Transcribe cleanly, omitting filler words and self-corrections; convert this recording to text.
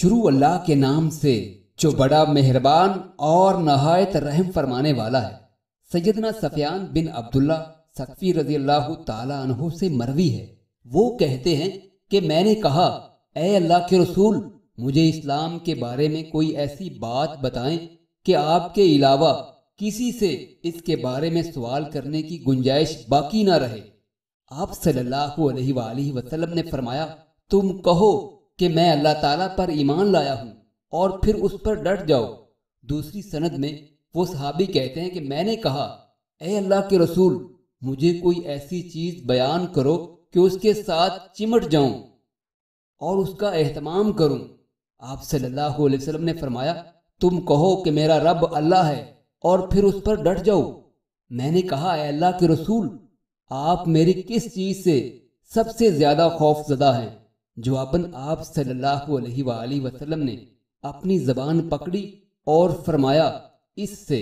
شروع اللہ کے نام سے جو بڑا مہربان اور نہایت رحم فرمانے والا ہے۔ سیدنا سفیان بن عبداللہ ثقفی رضی اللہ تعالی عنہ سے مروی ہے، وہ کہتے ہیں کہ میں نے کہا اے اللہ کے رسول، مجھے اسلام کے بارے میں کوئی ایسی بات بتائیں کہ آپ کے علاوہ کسی سے اس کے بارے میں سوال کرنے کی گنجائش باقی نہ رہے۔ آپ صلی اللہ علیہ وآلہ وسلم نے فرمایا، تم کہو کہ میں اللہ تعالیٰ پر ایمان لایا ہوں اور پھر اس پر ڈٹ جاؤ۔ دوسری سند میں وہ صحابی کہتے ہیں کہ میں نے کہا اے اللہ کے رسول، مجھے کوئی ایسی چیز بیان کرو کہ اس کے ساتھ چمٹ جاؤں اور اس کا اہتمام کروں۔ آپ صلی اللہ علیہ وسلم نے فرمایا، تم کہو کہ میرا رب اللہ ہے اور پھر اس پر ڈٹ جاؤ۔ میں نے کہا اے اللہ کے رسول، آپ میری کس چیز سے سب سے زیادہ خوف زدہ ہیں؟ جواباً آپ صلی اللہ علیہ وآلہ وسلم نے اپنی زبان پکڑی اور فرمایا، اس سے